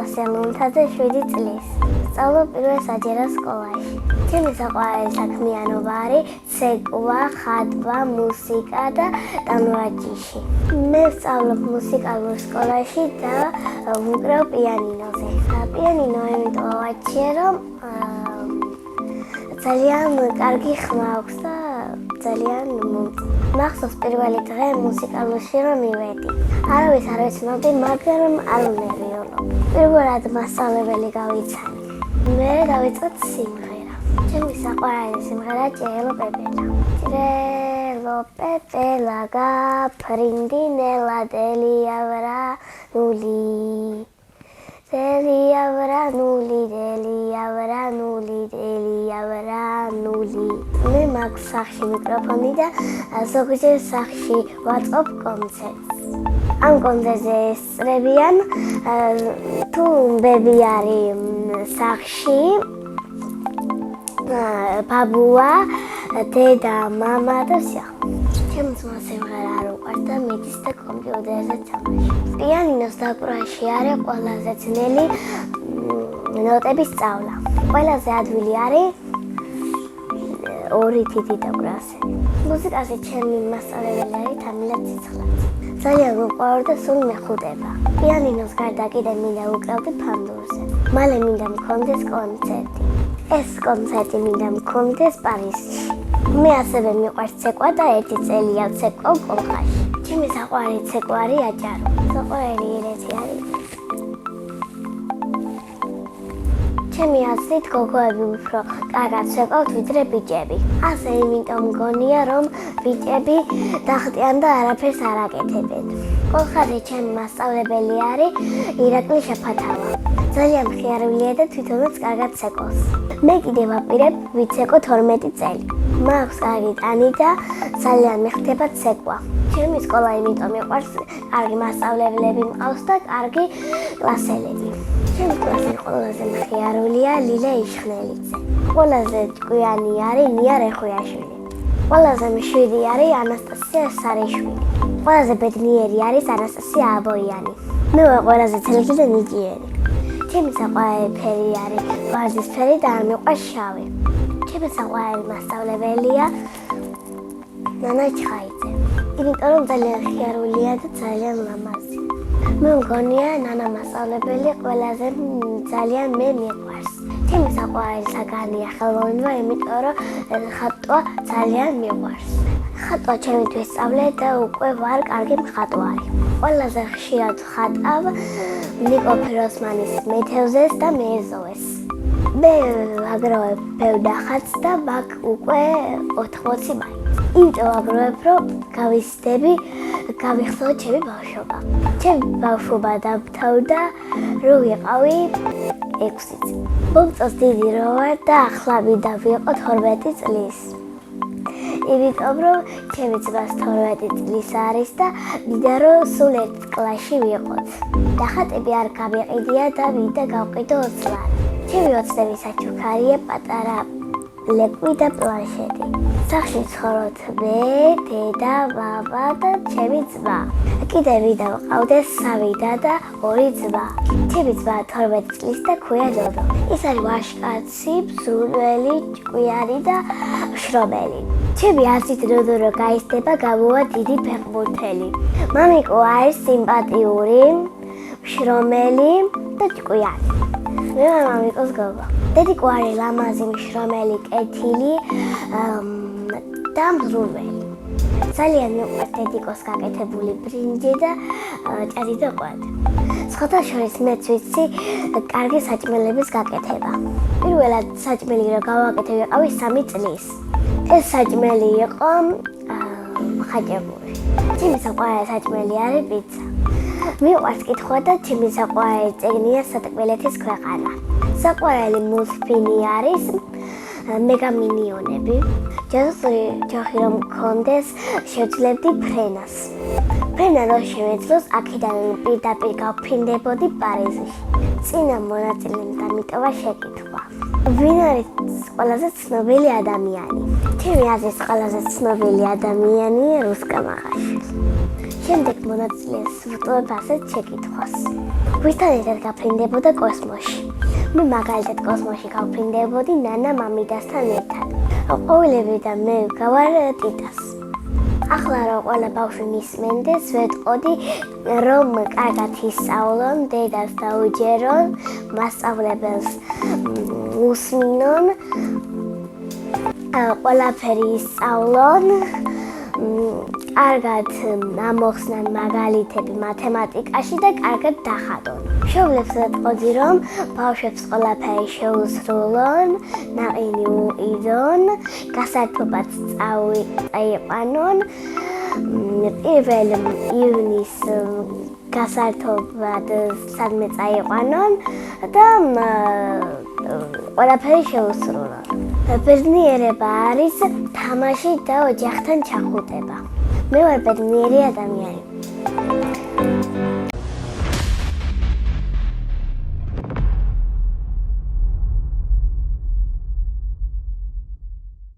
კლასზე 7 წლის. სწავლობ პირველ საჯარო სკოლაში. ჩემი საყვარელი საქმიანობა არის ცეკვა, ხატვა, მუსიკა და ტანვარჯიში. მე ვსწავლობ მუსიკალურ სკოლაში და ვუკრავ პიანინოზე. პიანინო იმიტომ ვაჩიე, რომ ძალიან კარგი ხმა აქვს და ძალიან მახსოვს პირველი დღე მუსიკალურში რომ მივედი. არავის არ ვიცნობდი, მაგრამ არ უნერვიულობ. პირველად მასწავლებელი გავიცანი. მე დავიწყეთ სიმღერა. ჩემი საყვარელი სიმღერა ჭრელო პეპელა. ჭრელო პეპელა გაფრინდინელა დელიავრა ნული. დელიავრა ნული, დელიავრა ნული, დელიავრა ნული. მე მაქვს სახში მიკროფონი და ზოგჯერ სახში ვაწყობ კონცერტს. ამ კონცერტზე ესწრებიან თუ ბები არის სახში, ბაბუა, დედა, მამა და ვსა. ჩემს სიმღერა არ უყვარს და მიდის და კომპიუტერზე თამაშობს. პიანინოს დაკვრაში არის ყველაზე ძნელი ნოტების სწავლა. ყველაზე ადვილი არის 2 თითი დაკვრაზე. მუსიკაზე ჩემი მასწავლებელი არის თამილა ციცხვაძე. ძალიან უყვარდა და სულ მეხუტება. პიანინოს გარდა კიდე მინდა ვუკრავდი ფანდურზე. მალე მინდა მქონდეს კონცერტი. ეს კონცერტი მინდა მქონდეს პარიზში. მე ასევე მიყვარს ცეკვა და 1 წელია ვცეკვავ კოლხაში. ჩემი საყვარელი ცეკვა არის აჭარო. საყვარელი ირეთი არის. ჩემი აზრით გოგოები უფრო კარგად ცეკვავთ ვიდრე ბიჭები. ასე იმიტომ მგონია რომ ბიჭები დახტიან და არაფერს არ აკეთებენ. კოლხაზე ჩემი მასწავლებელი არის ირაკლი შეფათავა. ძალიან მხიარულია და თვითონაც კარგად ცეკვავს. მე კიდევ ვაპირებ ვიცეკო 12 წელი. მაქვს კარგი ტანი და ძალიან მეხდება ცეკვა. ჩემი სკოლა იმიტომ მიყვარს, კარგი მასწავლებლები მყავს და კარგი კლასელები. ჩემი კლასი ყველაზე მხიარულია ლილა იშხნელიძე. ყველაზე ჭკვიანი არის ნია რეხვიაშვილი. ყველაზე მშვიდი არის ანასტასია სარიშვილი. ყველაზე ბედნიერი არის ანასტასია აბოიანი. მე ვარ ყველაზე ცელკი და ნიჭიერი. ჩემი საყვარელი ფერი არის ვარდისფერი და არ მიყვარს შავი. ჩემი საყვარელი მასწავლებელია ნანა ჩხაიძე. იმიტომ რომ ძალიან ხიარულია და ძალიან ლამაზი. მე მგონია ნანა მასწავლებელი ყველაზე ძალიან მე მიყვარს. ჩემი საყვარელი საგანია ხელოვნება, იმიტომ რომ ხატვა ძალიან მიყვარს. ხატვა ჩემთვის სწავლე და უკვე ვარ კარგი მხატვარი. ყველაზე ხშირად ხატავ ნიკო ფიროსმანის მეთევზეს და მეზოეს. მე აგროვებ ბევრ ნახატს და მაქვს უკვე 80 მაინც. იმიტომ აგროვებ, რომ გავიზრდები, გავიხსოვო ჩემი ბავშვობა. ჩემი ბავშვობა დამთავრდა, რო ვიყავი 6 წელი. მომწონს დიდი რო ვარ და ახლა მინდა ვიყო 12 წლის. იმიტომ რომ ჩემი ძმას 12 წლის არის და მინდა რომ სულ 1 კლასში ვიყოთ. ნახატები არ გამიყიდია და მინდა გავყიდო 20 ლარი. ჩემი ოცნების საჩუქარია პატარა ლეკვი და პლანშეტი. სახში ცხოვრობთ მე, დედა, მამა და ჩემი ძმა. კიდე მინდა ვყავდეს 3 და 2 ძმა. ჩემი ძმა 12 წლის და ქვია დოდო. ის არის ვაჟკაცი, მსურველი, ჭკვიანი და შრომელი. ჩემი აზრით დოდო რო გაიზრდება, გამოვა დიდი ფეხბურთელი. მამიკო არის სიმპათიური, შრომელი და ჭკვიანი. მე ვარ მამიკოს გოგო. დედიკო არის ლამაზი, შრომელი, კეთილი და მზრუნველი. ძალიან მიყვარს დედიკოს გაკეთებული ბრინჯი და ჭადი და ყვადი. სხვათა შორის მეც ვიცი კარგი საჭმელების გაკეთება. პირველად საჭმელი რო გავაკეთე ვიყავი 3 წლის. ეს საჭმელი იყო ხაჭაპური. ჩემი საყვარელი საჭმელი არის პიცა. მიყვარს კითხვა და ჩემი საყვარელი წიგნია სატკბილეთის ქვეყანა. საყვარელი მულტფილმი არის მეგამინიონები. ჯაზური ჯოხი რომ მქონდეს, შევძლებდი ფრენას. ფრენა რო შევეძლოს, აქედან პირდაპირ გავფრინდებოდი პარიზში. წინა მონაწილემ დამიტოვა შეკითხვა. ვინ არის ყველაზე ცნობილი ადამიანი? ჩემი აზრით ყველაზე ცნობილი ადამიანი რუსკა მაღაში. შემდეგ მონაწილეს ვუტყობ ასეთ შეკითხვას. ვისთან ერთად გაფრინდებოდა კოსმოსში? მე მაგალითად კოსმოსში გავფრინდებოდი ნანა მამიდასთან ერთად. ყვავილებიდან მე გავარ ტიტას. ახლა რომ ყველა ბავშვი მისმენდეს, ვეტყოდი რომ კარგად ისწავლონ, დედას დაუჯერონ, მასწავლებელს უსმინონ, ყველაფერი ისწავლონ, კარგად ამოხსნან მაგალითები მათემატიკაში და კარგად დახატონ. მშობლებს ვეტყოდი რომ ბავშვებს ყველაფერი შეუსრულონ, ნაყინი უყიდონ, გასართობად წაიყვანონ. 1 ივნისს გასართობად სადმე წაიყვანონ და ყველაფერი შეუსრულონ. ბედნიერება არის თამაში და ოჯახთან ჩახუტება. მე ვარ ბედნიერი ადამიანი.